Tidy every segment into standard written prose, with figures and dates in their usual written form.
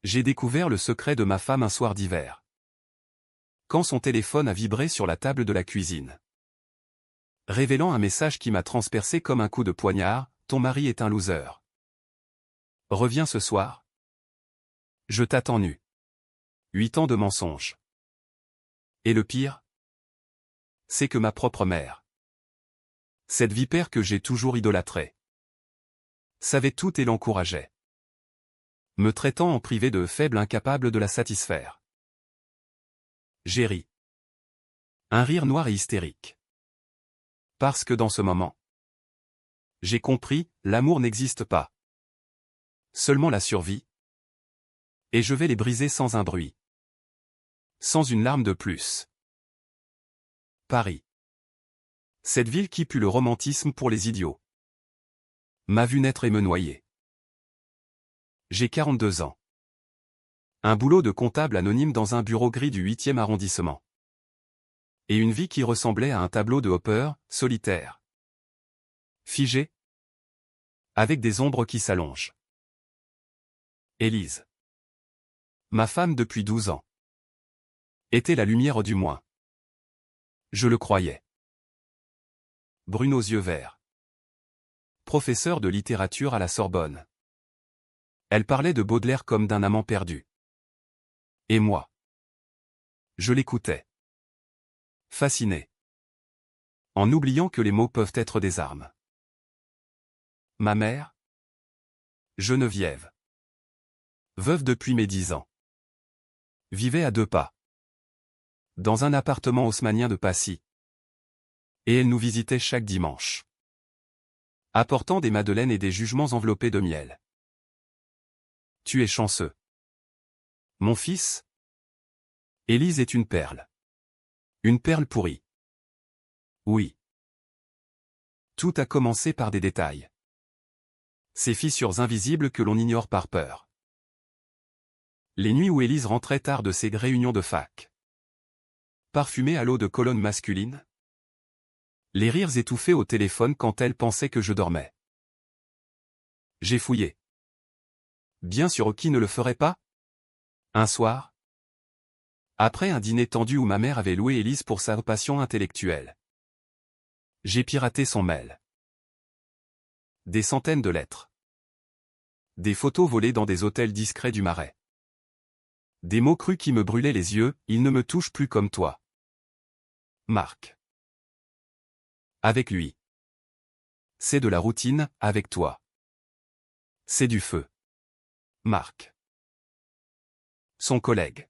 J'ai découvert le secret de ma femme un soir d'hiver. Quand son téléphone a vibré sur la table de la cuisine, révélant un message qui m'a transpercé comme un coup de poignard, ton mari est un loser. Reviens ce soir. Je t'attends nu. 8 ans de mensonges. Et le pire, c'est que ma propre mère, cette vipère que j'ai toujours idolâtrée, savait tout et l'encourageait, me traitant en privé de faible incapable de la satisfaire. J'ai ri. Un rire noir et hystérique. Parce que dans ce moment, j'ai compris, l'amour n'existe pas. Seulement la survie. Et je vais les briser sans un bruit. Sans une larme de plus. Paris. Cette ville qui pue le romantisme pour les idiots, m'a vu naître et me noyer. J'ai 42 ans. Un boulot de comptable anonyme dans un bureau gris du 8e arrondissement. Et une vie qui ressemblait à un tableau de Hopper, solitaire. Figé. Avec des ombres qui s'allongent. Élise. Ma femme depuis 12 ans. Était la lumière du moins. Je le croyais. Brune aux yeux verts. Professeur de littérature à la Sorbonne. Elle parlait de Baudelaire comme d'un amant perdu. Et moi, je l'écoutais. Fasciné. En oubliant que les mots peuvent être des armes. Ma mère, Geneviève. Veuve depuis mes 10 ans. Vivait à 2 pas. Dans un appartement haussmannien de Passy. Et elle nous visitait chaque dimanche. Apportant des madeleines et des jugements enveloppés de miel. Tu es chanceux. Mon fils, Élise est une perle. Une perle pourrie. Oui. Tout a commencé par des détails. Ces fissures invisibles que l'on ignore par peur. Les nuits où Élise rentrait tard de ses réunions de fac. Parfumée à l'eau de colonne masculine. Les rires étouffés au téléphone quand elle pensait que je dormais. J'ai fouillé. Bien sûr, qui ne le ferait pas? Un soir, après un dîner tendu où ma mère avait loué Élise pour sa passion intellectuelle, j'ai piraté son mail. Des centaines de lettres. Des photos volées dans des hôtels discrets du Marais. Des mots crus qui me brûlaient les yeux, il ne me touche plus comme toi. Marc. Avec lui. C'est de la routine, avec toi. C'est du feu. Marc. Son collègue.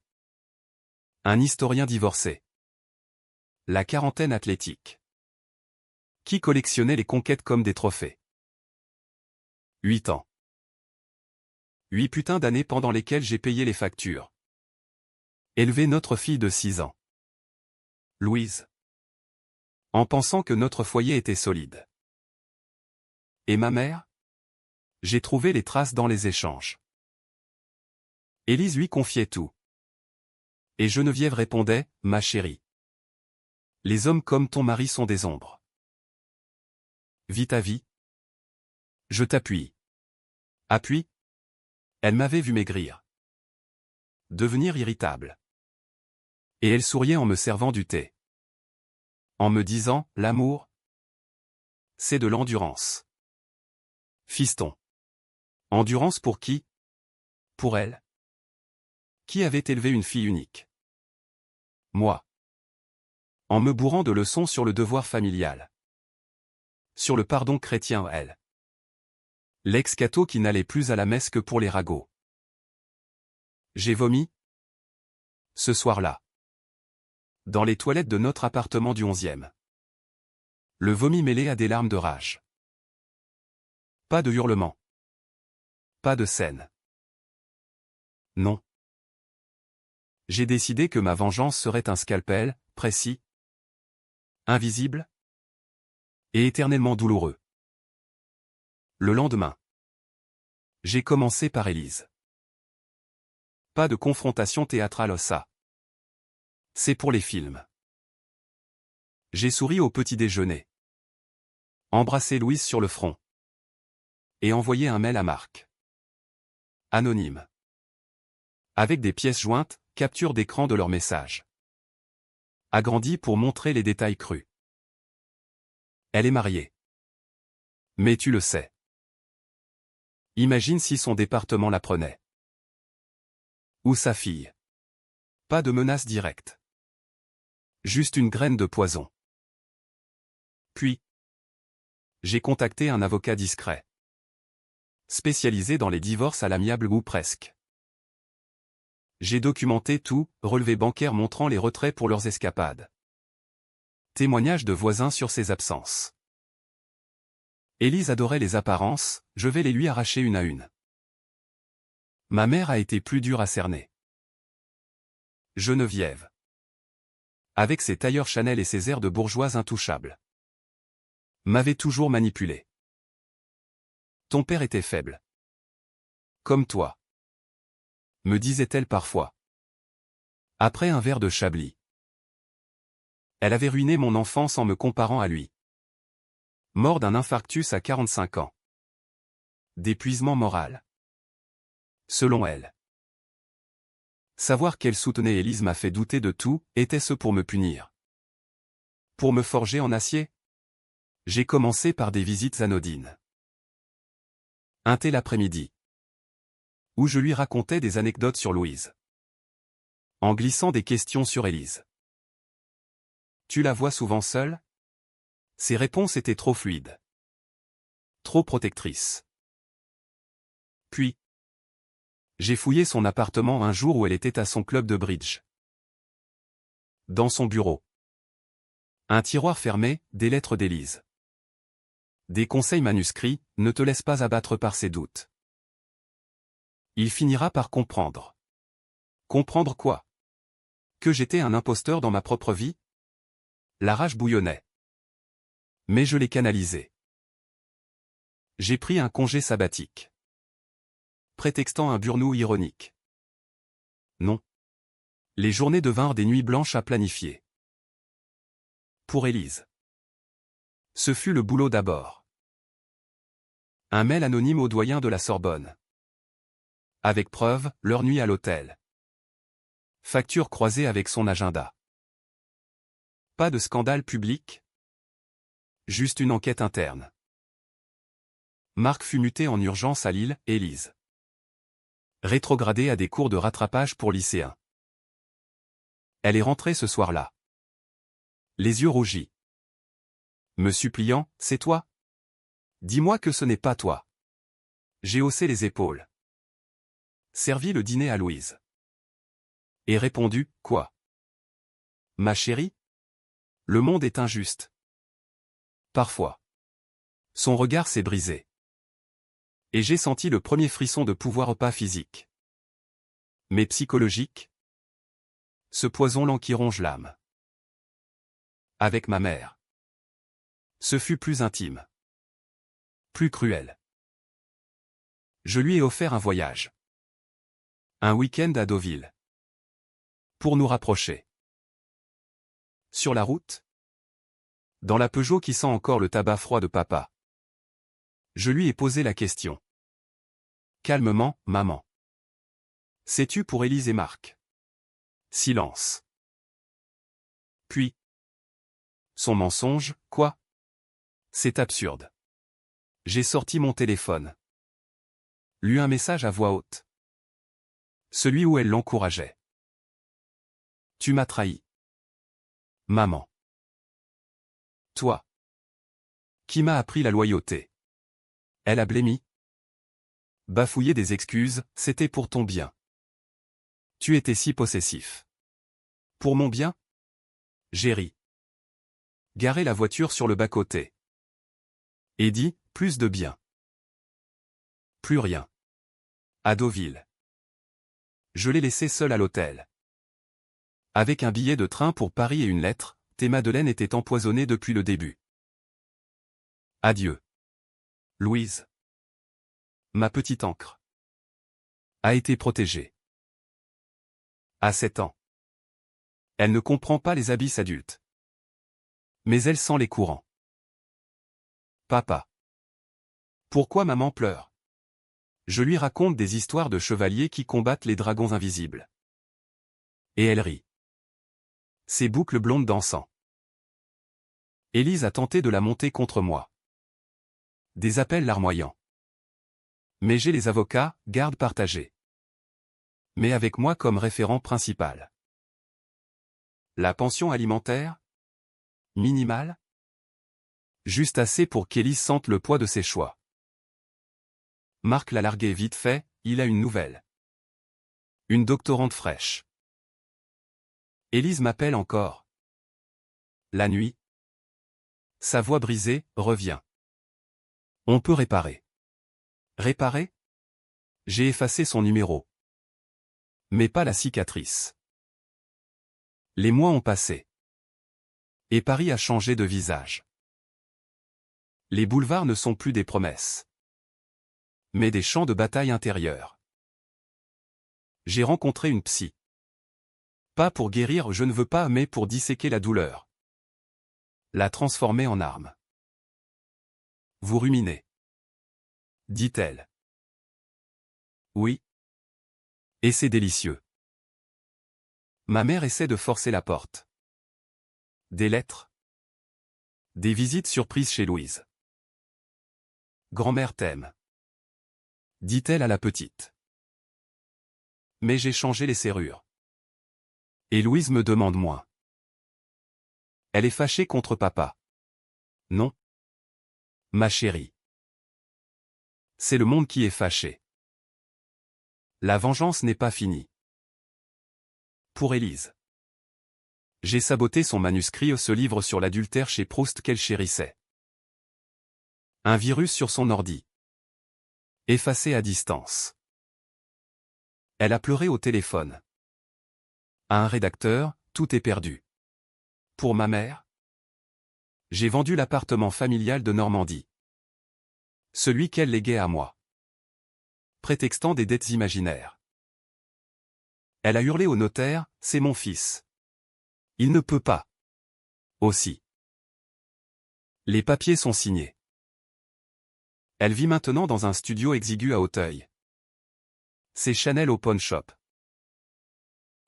Un historien divorcé. La quarantaine athlétique. Qui collectionnait les conquêtes comme des trophées. 8 ans. 8 putains d'années pendant lesquelles j'ai payé les factures. Élevé notre fille de 6 ans. Louise. En pensant que notre foyer était solide. Et ma mère? J'ai trouvé les traces dans les échanges. Élise lui confiait tout. Et Geneviève répondait, ma chérie. Les hommes comme ton mari sont des ombres. Vis ta vie. Je t'appuie. Appuie. Elle m'avait vu maigrir. Devenir irritable. Et elle souriait en me servant du thé. En me disant, l'amour, c'est de l'endurance. Fiston. Endurance pour qui? Pour elle. Qui avait élevé une fille unique? Moi. En me bourrant de leçons sur le devoir familial. Sur le pardon chrétien, elle. L'ex-catho qui n'allait plus à la messe que pour les ragots. J'ai vomi. Ce soir-là. Dans les toilettes de notre appartement du 11e. Le vomi mêlé à des larmes de rage. Pas de hurlements. Pas de scène. Non. J'ai décidé que ma vengeance serait un scalpel, précis, invisible, et éternellement douloureux. Le lendemain. J'ai commencé par Élise. Pas de confrontation théâtrale ça. C'est pour les films. J'ai souri au petit déjeuner. Embrassé Louise sur le front. « Et envoyé un mail à Marc. Anonyme. Avec des pièces jointes, capture d'écran de leurs messages. Agrandi pour montrer les détails crus. Elle est mariée. Mais tu le sais. Imagine si son département l'apprenait. Ou sa fille. Pas de menace directe. Juste une graine de poison. Puis, j'ai contacté un avocat discret. Spécialisé dans les divorces à l'amiable ou presque. J'ai documenté tout, relevés bancaires montrant les retraits pour leurs escapades. Témoignages de voisins sur ses absences. Élise adorait les apparences, je vais les lui arracher une à une. Ma mère a été plus dure à cerner. Geneviève. Avec ses tailleurs Chanel et ses airs de bourgeoise intouchable. M'avait toujours manipulé. Ton père était faible. Comme toi. Me disait-elle parfois. Après un verre de Chablis. Elle avait ruiné mon enfance en me comparant à lui. Mort d'un infarctus à 45 ans. D'épuisement moral. Selon elle. Savoir qu'elle soutenait Élise m'a fait douter de tout, était-ce pour me punir? Pour me forger en acier? J'ai commencé par des visites anodines. Un tel après-midi. Où je lui racontais des anecdotes sur Louise. En glissant des questions sur Élise. Tu la vois souvent seule? Ses réponses étaient trop fluides. Trop protectrices. Puis, j'ai fouillé son appartement un jour où elle était à son club de bridge. Dans son bureau. Un tiroir fermé, des lettres d'Élise. Des conseils manuscrits, ne te laisse pas abattre par ses doutes. Il finira par comprendre. Comprendre quoi? Que j'étais un imposteur dans ma propre vie? La rage bouillonnait. Mais je l'ai canalisée. J'ai pris un congé sabbatique. Prétextant un burn-out ironique. Non. Les journées devinrent des nuits blanches à planifier. Pour Élise. Ce fut le boulot d'abord. Un mail anonyme au doyen de la Sorbonne. Avec preuve, leur nuit à l'hôtel. Facture croisée avec son agenda. Pas de scandale public. Juste une enquête interne. Marc fut muté en urgence à Lille, Élise. Rétrogradée à des cours de rattrapage pour lycéens. Elle est rentrée ce soir-là. Les yeux rougis. Me suppliant, c'est toi? Dis-moi que ce n'est pas toi. J'ai haussé les épaules. Servi le dîner à Louise. Et répondu, quoi? Ma chérie? Le monde est injuste. Parfois. Son regard s'est brisé. Et j'ai senti le premier frisson de pouvoir pas physique. Mais psychologique. Ce poison lent qui ronge l'âme. Avec ma mère. Ce fut plus intime. Plus cruel. Je lui ai offert un voyage. Un week-end à Deauville. Pour nous rapprocher. Sur la route? Dans la Peugeot qui sent encore le tabac froid de papa. Je lui ai posé la question. Calmement, maman. Sais-tu pour Élise et Marc? Silence. Puis. Son mensonge, quoi? C'est absurde. J'ai sorti mon téléphone. Lu un message à voix haute. Celui où elle l'encourageait. Tu m'as trahi. Maman. Toi. Qui m'a appris la loyauté. Elle a blêmi. Bafouiller des excuses, c'était pour ton bien. Tu étais si possessif. Pour mon bien? J'ai ri. Garé la voiture sur le bas-côté. Et dit, plus de bien. Plus rien. À Deauville. Je l'ai laissé seul à l'hôtel. Avec un billet de train pour Paris et une lettre, tes madeleines étaient empoisonnées depuis le début. Adieu. Louise. Ma petite encre. A été protégée. À 7 ans. Elle ne comprend pas les abysses adultes. Mais elle sent les courants. Papa. Pourquoi maman pleure? Je lui raconte des histoires de chevaliers qui combattent les dragons invisibles. Et elle rit. Ses boucles blondes dansant. Élise a tenté de la monter contre moi. Des appels larmoyants. Mais j'ai les avocats, garde partagée. Mais avec moi comme référent principal. La pension alimentaire? Minimale? Juste assez pour qu'Élise sente le poids de ses choix. Marc l'a largué vite fait, il a une nouvelle. Une doctorante fraîche. Élise m'appelle encore. La nuit. Sa voix brisée, revient. On peut réparer. Réparer? J'ai effacé son numéro. Mais pas la cicatrice. Les mois ont passé. Et Paris a changé de visage. Les boulevards ne sont plus des promesses. Mais des champs de bataille intérieurs. J'ai rencontré une psy. Pas pour guérir, je ne veux pas, mais pour disséquer la douleur. La transformer en arme. Vous ruminez. Dit-elle. Oui. Et c'est délicieux. Ma mère essaie de forcer la porte. Des lettres. Des visites surprises chez Louise. Grand-mère t'aime. Dit-elle à la petite. Mais j'ai changé les serrures. Et Louise me demande moins. Elle est fâchée contre papa. Non. Ma chérie. C'est le monde qui est fâché. La vengeance n'est pas finie. Pour Élise. J'ai saboté son manuscrit, ce livre sur l'adultère chez Proust qu'elle chérissait. Un virus sur son ordi. Effacé à distance. Elle a pleuré au téléphone. À un rédacteur, tout est perdu. Pour ma mère? J'ai vendu l'appartement familial de Normandie. Celui qu'elle léguait à moi. Prétextant des dettes imaginaires. Elle a hurlé au notaire, c'est mon fils. Il ne peut pas. Aussi. Les papiers sont signés. Elle vit maintenant dans un studio exigu à Auteuil. C'est Chanel au pawn shop.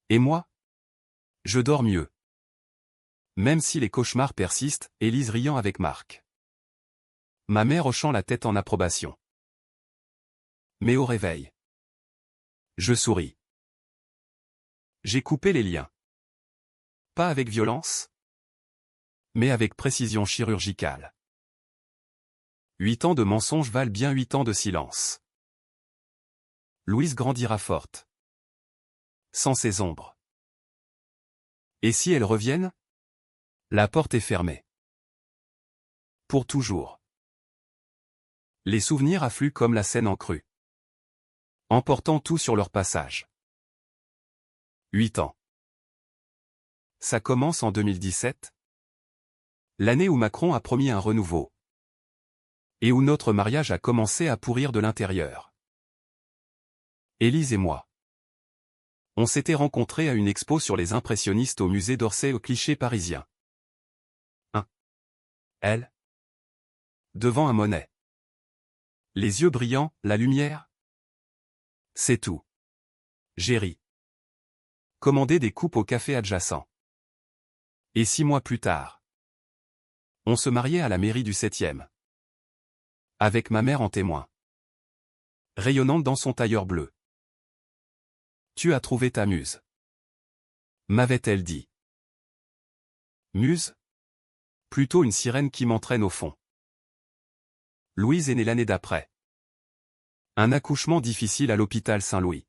Et moi? Je dors mieux. Même si les cauchemars persistent, Élise riant avec Marc. Ma mère hochant la tête en approbation. Mais au réveil. Je souris. J'ai coupé les liens. Pas avec violence, mais avec précision chirurgicale. 8 ans de mensonges valent bien 8 ans de silence. Louise grandira forte. Sans ses ombres. Et si elles reviennent? La porte est fermée. Pour toujours. Les souvenirs affluent comme la Seine en crue. Emportant tout sur leur passage. 8 ans. Ça commence en 2017. L'année où Macron a promis un renouveau. Et où notre mariage a commencé à pourrir de l'intérieur. Élise et moi. On s'était rencontrés à une expo sur les impressionnistes au musée d'Orsay au Cliché parisien. Elle. Devant un Monet. Les yeux brillants, la lumière. C'est tout. J'ai ri. Commandé des coupes au café adjacent. Et 6 mois plus tard. On se mariait à la mairie du 7e. Avec ma mère en témoin. Rayonnante dans son tailleur bleu. Tu as trouvé ta muse. M'avait-elle dit. Muse? Plutôt une sirène qui m'entraîne au fond. Louise est née l'année d'après. Un accouchement difficile à l'hôpital Saint-Louis.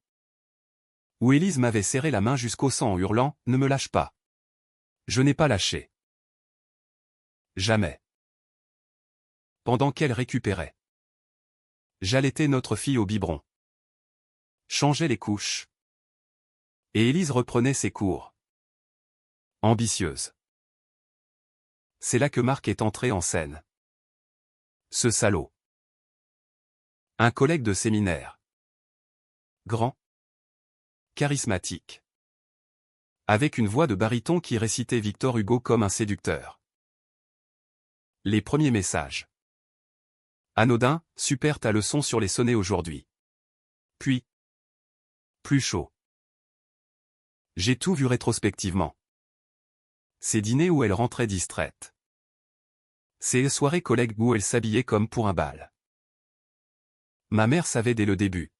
Où Élise m'avait serré la main jusqu'au sang en hurlant « Ne me lâche pas ». Je n'ai pas lâché. Jamais. Pendant qu'elle récupérait. J'allaitais notre fille au biberon. Changeais les couches. Et Élise reprenait ses cours. Ambitieuse. C'est là que Marc est entré en scène. Ce salaud. Un collègue de séminaire. Grand. Charismatique. Avec une voix de baryton qui récitait Victor Hugo comme un séducteur. Les premiers messages. Anodin, super ta leçon sur les sonnets aujourd'hui. Puis, plus chaud. J'ai tout vu rétrospectivement. Ces dîners où elle rentrait distraite. Ces soirées collègues où elle s'habillait comme pour un bal. Ma mère savait dès le début.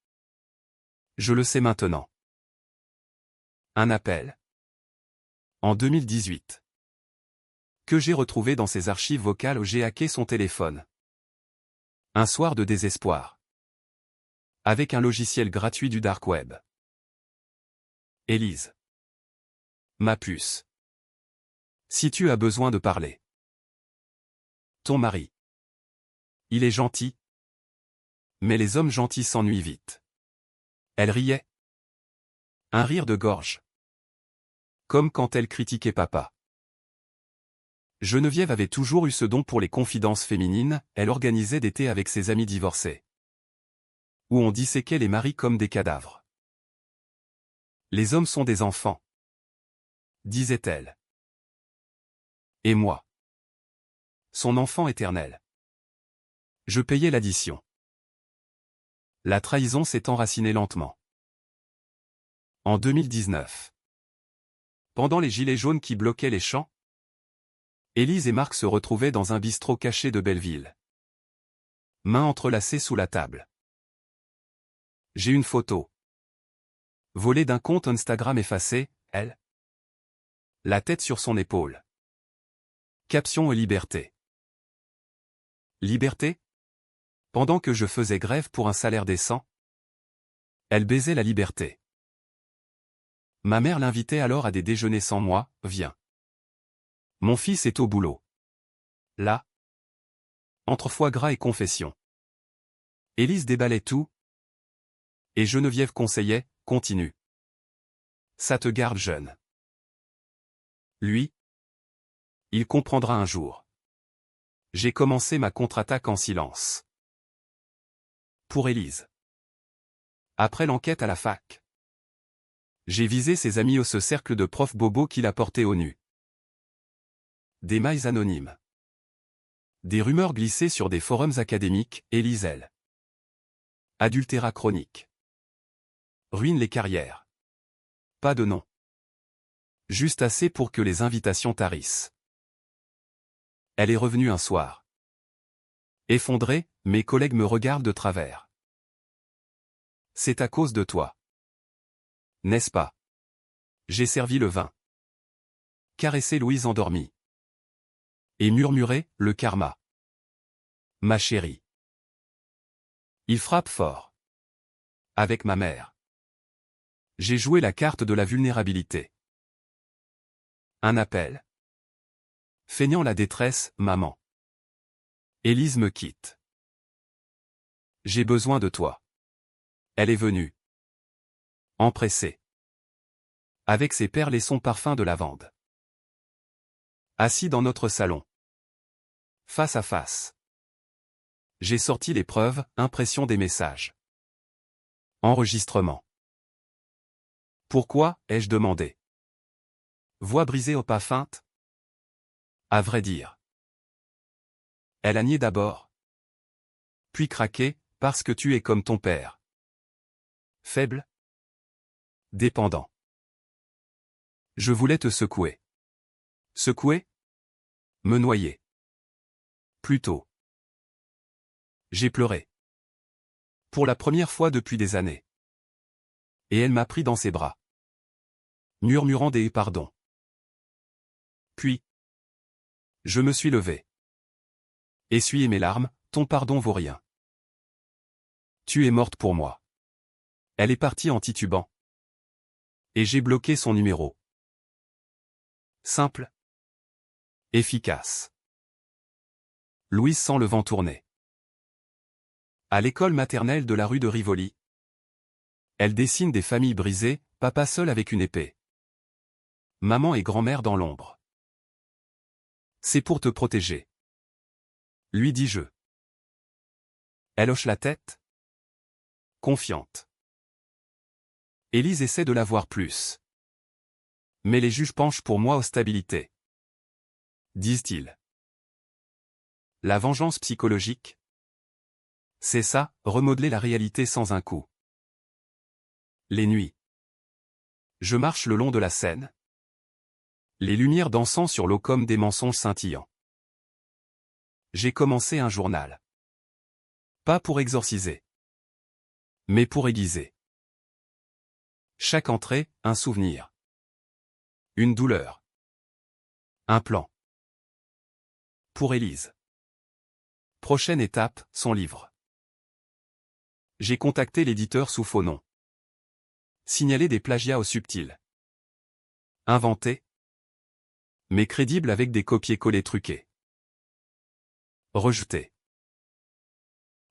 Je le sais maintenant. Un appel. En 2018. Que j'ai retrouvé dans ses archives vocales où j'ai hacké son téléphone. Un soir de désespoir. Avec un logiciel gratuit du dark web. Élise. Ma puce. Si tu as besoin de parler. Ton mari. Il est gentil. Mais les hommes gentils s'ennuient vite. Elle riait. Un rire de gorge. Comme quand elle critiquait papa. Geneviève avait toujours eu ce don pour les confidences féminines, elle organisait des thés avec ses amis divorcés. Où on disséquait les maris comme des cadavres. Les hommes sont des enfants. Disait-elle. Et moi. Son enfant éternel. Je payais l'addition. La trahison s'est enracinée lentement. En 2019. Pendant les gilets jaunes qui bloquaient les champs, Élise et Marc se retrouvaient dans un bistrot caché de Belleville. Mains entrelacées sous la table. J'ai une photo. Volée d'un compte Instagram effacé, elle. La tête sur son épaule. Caption liberté. Liberté? Pendant que je faisais grève pour un salaire décent, elle baisait la liberté. Ma mère l'invitait alors à des déjeuners sans moi, viens. Mon fils est au boulot. Là. Entre foie gras et confession. Élise déballait tout. Et Geneviève conseillait, continue. Ça te garde jeune. Lui. Il comprendra un jour. J'ai commencé ma contre-attaque en silence. Pour Élise. Après l'enquête à la fac. J'ai visé ses amis au ce cercle de profs bobos qui la portaient au nu. Des mails anonymes. Des rumeurs glissées sur des forums académiques, Élise elle. Adultérat chronique. Ruine les carrières. Pas de nom. Juste assez pour que les invitations tarissent. Elle est revenue un soir. Effondrée, mes collègues me regardent de travers. C'est à cause de toi. N'est-ce pas? J'ai servi le vin. Caressé Louise endormie. Et murmuré, le karma. Ma chérie. Il frappe fort. Avec ma mère. J'ai joué la carte de la vulnérabilité. Un appel. Feignant la détresse, maman. Élise me quitte. J'ai besoin de toi. Elle est venue. Empressée. Avec ses perles et son parfum de lavande. Assis dans notre salon. Face à face. J'ai sorti les preuves, impression des messages. Enregistrement. Pourquoi, ai-je demandé. Voix brisée au pas feinte. À vrai dire. Elle a nié d'abord. Puis craqué, parce que tu es comme ton père. Faible. Dépendant. Je voulais te secouer. Secouer? Me noyer. Plutôt. J'ai pleuré. Pour la première fois depuis des années. Et elle m'a pris dans ses bras. Murmurant des pardons. Puis. Je me suis levé. Essuyé mes larmes, ton pardon vaut rien. Tu es morte pour moi. Elle est partie en titubant. Et j'ai bloqué son numéro. Simple. Efficace. Louise sent le vent tourner. À l'école maternelle de la rue de Rivoli. Elle dessine des familles brisées, papa seul avec une épée. Maman et grand-mère dans l'ombre. C'est pour te protéger. Lui dis-je. Elle hoche la tête. Confiante. Élise essaie de la voir plus. Mais les juges penchent pour moi aux stabilités. Disent-ils. La vengeance psychologique? C'est ça, remodeler la réalité sans un coup. Les nuits. Je marche le long de la Seine. Les lumières dansant sur l'eau comme des mensonges scintillants. J'ai commencé un journal. Pas pour exorciser, mais pour aiguiser. Chaque entrée, un souvenir. Une douleur. Un plan. Pour Élise. Prochaine étape, son livre. J'ai contacté l'éditeur sous faux nom. Signalé des plagiats au subtil. Inventé, mais crédible avec des copier-coller truqués. Rejeté.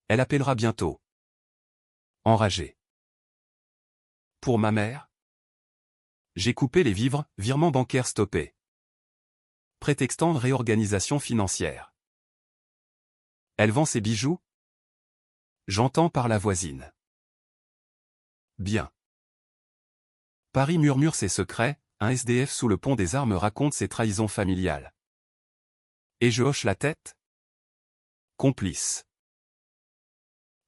Elle appellera bientôt. Enragée. Pour ma mère, j'ai coupé les vivres, virements bancaires stoppés. Prétextant réorganisation financière. Elle vend ses bijoux? J'entends par la voisine. Bien. Paris murmure ses secrets, un SDF sous le pont des Armes raconte ses trahisons familiales. Et je hoche la tête? Complice.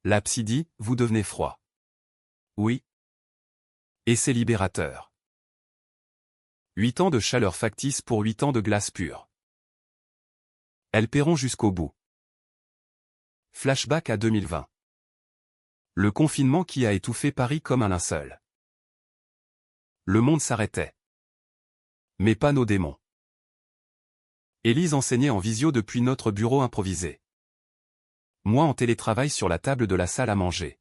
La psy dit, vous devenez froid. Oui. Et c'est libérateur. 8 ans de chaleur factice pour 8 ans de glace pure. Elles paieront jusqu'au bout. Flashback à 2020. Le confinement qui a étouffé Paris comme un linceul. Le monde s'arrêtait. Mais pas nos démons. Élise enseignait en visio depuis notre bureau improvisé. Moi en télétravail sur la table de la salle à manger.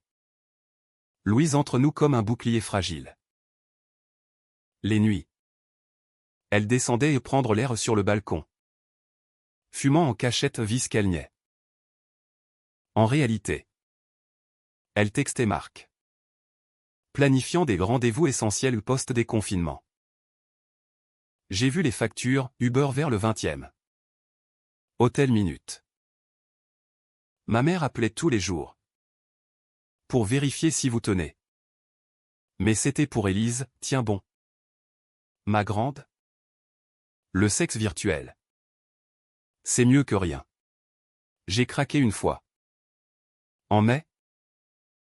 Louise entre nous comme un bouclier fragile. Les nuits. Elle descendait et prendre l'air sur le balcon. Fumant en cachette vis qu'elle niait. En réalité. Elle textait Marc. Planifiant des rendez-vous essentiels post-déconfinement. J'ai vu les factures, Uber vers le 20e. Hôtel Minute. Ma mère appelait tous les jours. Pour vérifier si vous tenez. Mais c'était pour Élise, tiens bon. Ma grande. Le sexe virtuel. C'est mieux que rien. J'ai craqué une fois. En mai.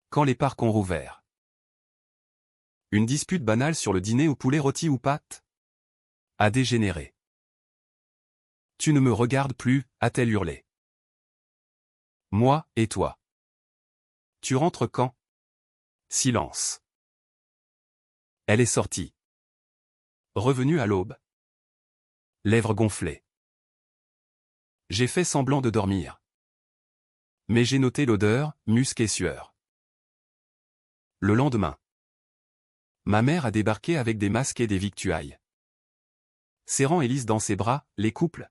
Quand les parcs ont rouvert. Une dispute banale sur le dîner au poulet rôti ou pâtes a dégénéré. Tu ne me regardes plus, a-t-elle hurlé. Moi, et toi. Tu rentres quand? Silence. Elle est sortie. Revenue à l'aube. Lèvres gonflées. J'ai fait semblant de dormir. Mais j'ai noté l'odeur, musc et sueur. Le lendemain. Ma mère a débarqué avec des masques et des victuailles. Serrant Élise dans ses bras, les couples.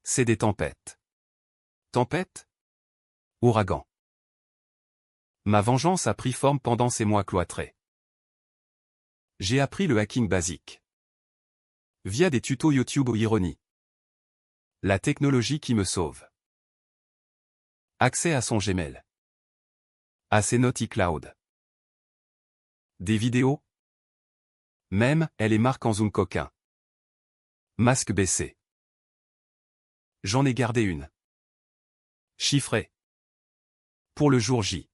C'est des tempêtes. Tempête? Ouragan. Ma vengeance a pris forme pendant ces mois cloîtrés. J'ai appris le hacking basique. Via des tutos YouTube ou ironie. La technologie qui me sauve. Accès à son Gmail. À ses notes iCloud. Des vidéos. Même, elle est marque en zoom coquin. Masque baissé. J'en ai gardé une. Chiffrée. Pour le jour J.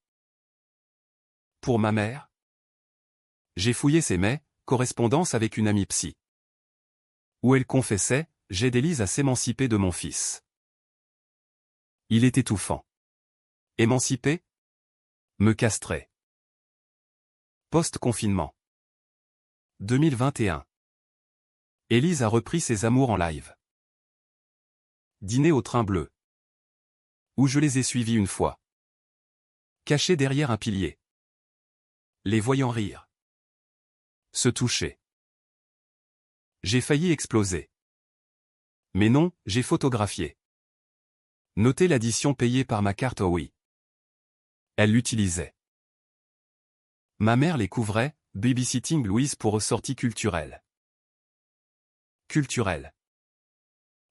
Pour ma mère. J'ai fouillé ses mails, correspondance avec une amie psy. Où elle confessait, j'aide Élise à s'émanciper de mon fils. Il est étouffant. Émancipé? Me castrer. Post-confinement. 2021. Élise a repris ses amours en live. Dîner au train bleu. Où je les ai suivis une fois. Cachés derrière un pilier. Les voyant rire. Se toucher. J'ai failli exploser. Mais non, j'ai photographié. Notez l'addition payée par ma carte oui. Elle l'utilisait. Ma mère les couvrait, babysitting Louise pour ressorties culturelles. Culturelle.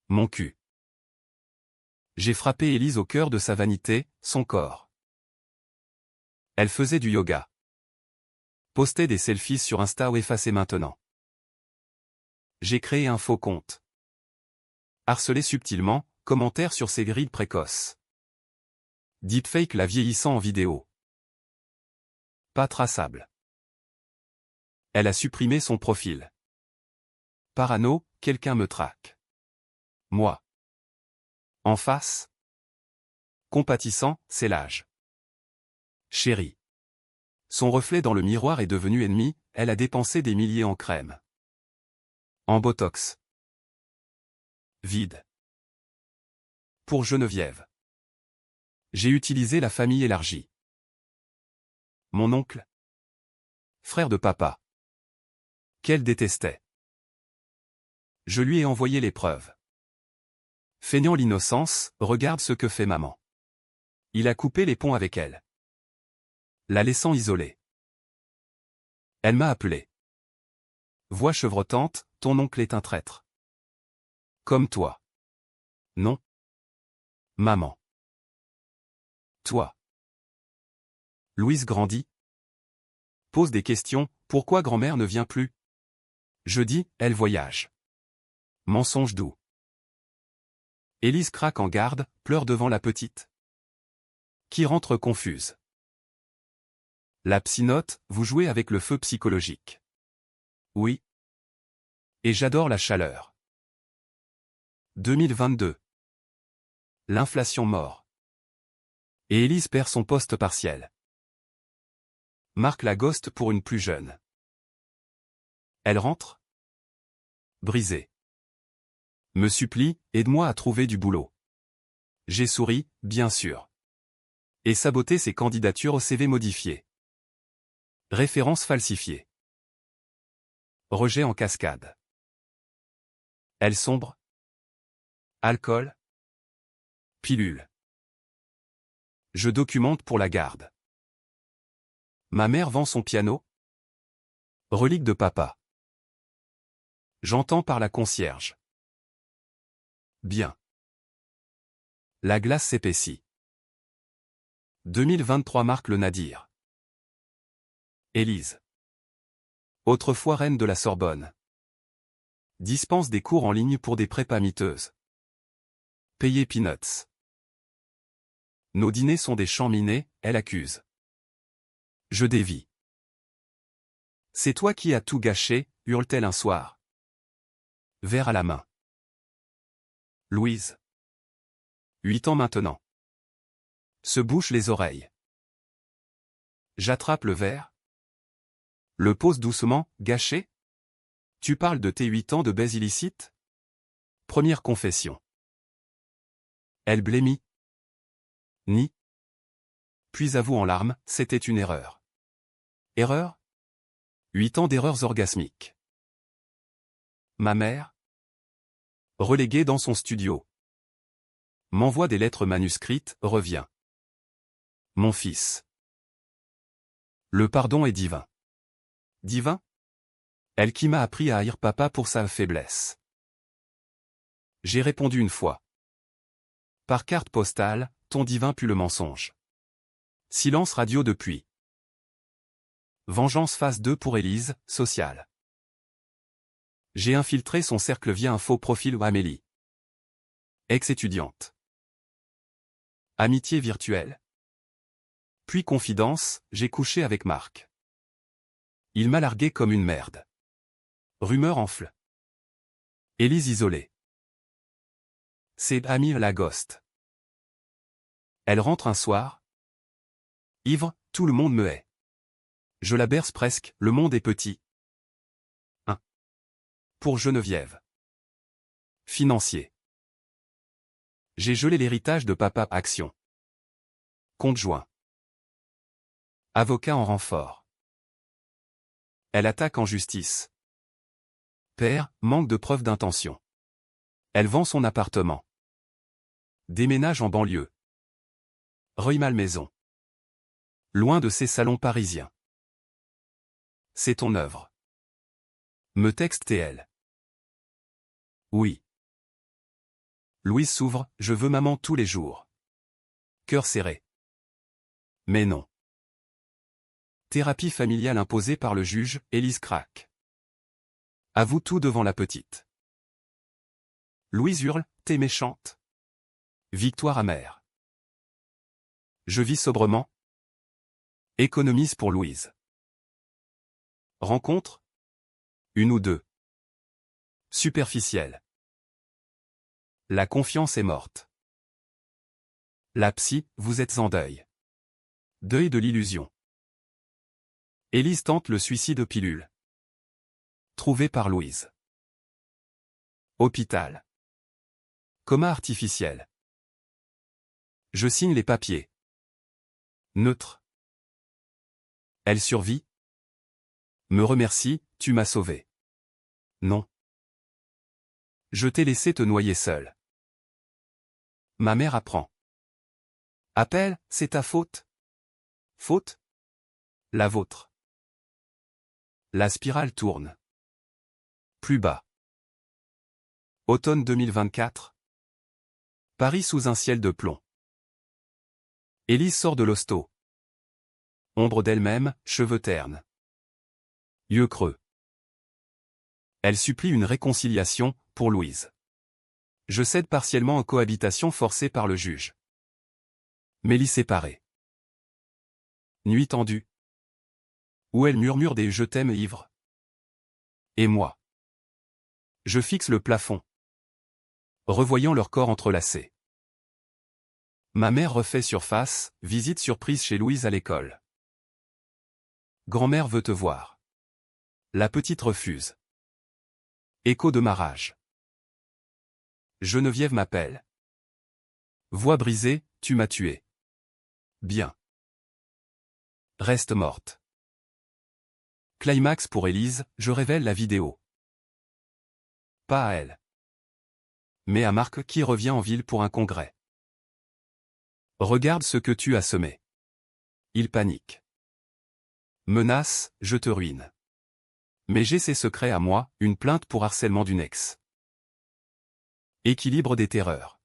Mon cul. J'ai frappé Élise au cœur de sa vanité, son corps. Elle faisait du yoga. Postait des selfies sur Insta ou effacait maintenant. J'ai créé un faux compte. Harcelé subtilement, commentaire sur ses grilles précoces. Deepfake la vieillissant en vidéo. Pas traçable. Elle a supprimé son profil. Parano, quelqu'un me traque. Moi. En face. Compatissant, c'est l'âge. Chérie. Son reflet dans le miroir est devenu ennemi, elle a dépensé des milliers en crème. En botox. Vide. Pour Geneviève. J'ai utilisé la famille élargie. Mon oncle. Frère de papa. Qu'elle détestait. Je lui ai envoyé les preuves. Feignant l'innocence, regarde ce que fait maman. Il a coupé les ponts avec elle. La laissant isolée. Elle m'a appelé. Voix chevrotante, ton oncle est un traître. Comme toi. Non. Maman. Toi. Louise grandit. Pose des questions, pourquoi grand-mère ne vient plus? Jeudi, elle voyage. Mensonge doux. Élise craque en garde, pleure devant la petite. Qui rentre confuse. La psynote, vous jouez avec le feu psychologique. Oui. Et j'adore la chaleur. 2022. L'inflation mord. Et Élise perd son poste partiel. Marc Lagoste pour une plus jeune. Elle rentre. Brisée. Me supplie, aide-moi à trouver du boulot. J'ai souri, bien sûr. Et saboté ses candidatures au CV modifié. Références falsifiées. Rejet en cascade. Elle sombre. Alcool. Pilule. Je documente pour la garde. Ma mère vend son piano. Relique de papa. J'entends par la concierge. Bien. La glace s'épaissit. 2023 marque le nadir. Élise. Autrefois reine de la Sorbonne. Dispense des cours en ligne pour des prépas miteuses. Payer peanuts. Nos dîners sont des champs minés, elle accuse. Je dévie. C'est toi qui as tout gâché, hurle-t-elle un soir. Verre à la main. Louise. 8 ans maintenant. Se bouche les oreilles. J'attrape le verre. Le pose doucement, gâché. Tu parles de tes 8 ans de baise illicite? Première confession. Elle blêmit. Ni. Puis avoue en larmes, c'était une erreur. Erreur? 8 ans d'erreurs orgasmiques. Ma mère? Reléguée dans son studio. M'envoie des lettres manuscrites, revient. Mon fils. Le pardon est divin. Divin? Elle qui m'a appris à haïr papa pour sa faiblesse. J'ai répondu une fois. Par carte postale, ton divin pue le mensonge. Silence radio depuis. Vengeance phase 2 pour Élise, sociale. J'ai infiltré son cercle via un faux profil ou Amélie. Ex-étudiante. Amitié virtuelle. Puis confidence, j'ai couché avec Marc. Il m'a largué comme une merde. Rumeur enfle. Élise isolée. C'est Ami Lagoste. Elle rentre un soir. Ivre, tout le monde me hait. Je la berce presque, le monde est petit. 1. Pour Geneviève. Financier. J'ai gelé l'héritage de papa, action. Compte joint. Avocat en renfort. Elle attaque en justice. Père, manque de preuves d'intention. Elle vend son appartement. Déménage en banlieue. Rueil-Malmaison. Loin de ses salons parisiens. C'est ton œuvre. Me texte TL. Oui. Louise s'ouvre, je veux maman tous les jours. Cœur serré. Mais non. Thérapie familiale imposée par le juge, Élise craque. Avoue tout devant la petite. Louise hurle, t'es méchante. Victoire amère. Je vis sobrement. Économise pour Louise. Rencontre, Une ou deux. Superficielle. La confiance est morte. La psy, vous êtes en deuil. Deuil de l'illusion. Élise tente le suicide pilule. Trouvé par Louise. Hôpital. Coma artificiel. Je signe les papiers. Neutre. Elle survit. Me remercie, tu m'as sauvé. Non. Je t'ai laissé te noyer seul. Ma mère apprend. Appelle, c'est ta faute. Faute? La vôtre. La spirale tourne. Plus bas. Automne 2024. Paris sous un ciel de plomb. Élise sort de l'hosto. Ombre d'elle-même, cheveux ternes. Yeux creux. Elle supplie une réconciliation, pour Louise. Je cède partiellement en cohabitation forcée par le juge. Mélie séparée. Nuit tendue. Où elle murmure des « je t'aime » ivres. Et moi. Je fixe le plafond. Revoyant leurs corps entrelacés. Ma mère refait surface, visite surprise chez Louise à l'école. Grand-mère veut te voir. La petite refuse. Écho de ma rage. Geneviève m'appelle. Voix brisée, tu m'as tué. Bien. Reste morte. Climax pour Élise, je révèle la vidéo. Pas à elle. Mais à Marc qui revient en ville pour un congrès. Regarde ce que tu as semé. Il panique. Menace, je te ruine. Mais j'ai ses secrets à moi, une plainte pour harcèlement d'une ex. Équilibre des terreurs.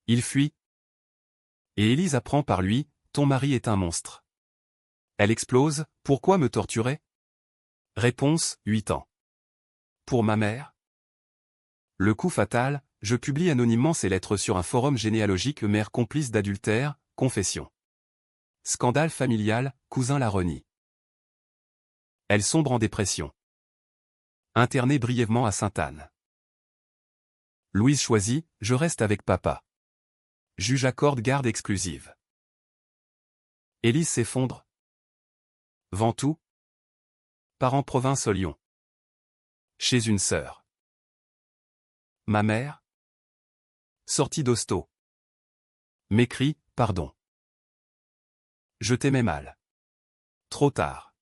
Il fuit. Et Élise apprend par lui, ton mari est un monstre. Elle explose, pourquoi me torturer? Réponse, 8 ans. Pour ma mère? Le coup fatal, je publie anonymement ces lettres sur un forum généalogique mère complice d'adultère, confession. Scandale familial, cousin la renie. Elle sombre en dépression. Internée brièvement à Sainte-Anne. Louise choisit, je reste avec papa. Juge accorde garde exclusive. Élise s'effondre. Ventoux. Part en province au Lyon. Chez une sœur. Ma mère. Sortie d'hosto. M'écrit, pardon. Je t'aimais mal. Trop tard.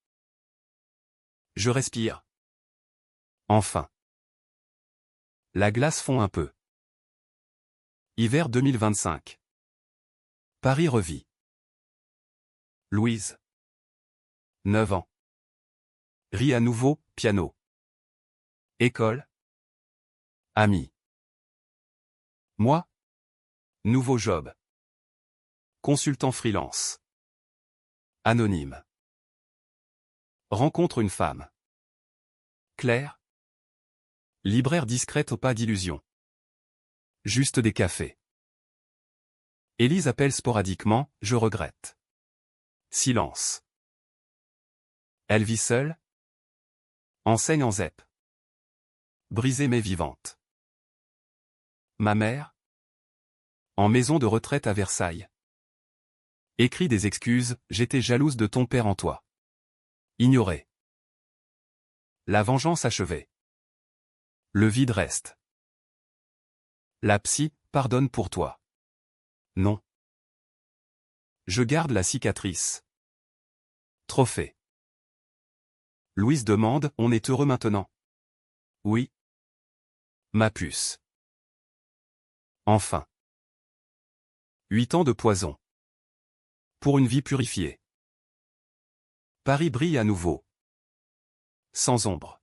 Je respire. Enfin. La glace fond un peu. Hiver 2025. Paris revit. Louise. 9 ans. Rit à nouveau, piano. École. Amis. Moi. Nouveau job. Consultant freelance. Anonyme. Rencontre une femme. Claire. Libraire discrète au pas d'illusion. Juste des cafés. Élise appelle sporadiquement, je regrette. Silence. Elle vit seule. Enseigne en ZEP. Brisée mais vivante. Ma mère. En maison de retraite à Versailles. Écrit des excuses, j'étais jalouse de ton père en toi. Ignoré. La vengeance achevée. Le vide reste. La psy, pardonne pour toi. Non. Je garde la cicatrice. Trophée. Louise demande, on est heureux maintenant? Oui. Ma puce. Enfin. 8 ans de poison. Pour une vie purifiée. Paris brille à nouveau. Sans ombre.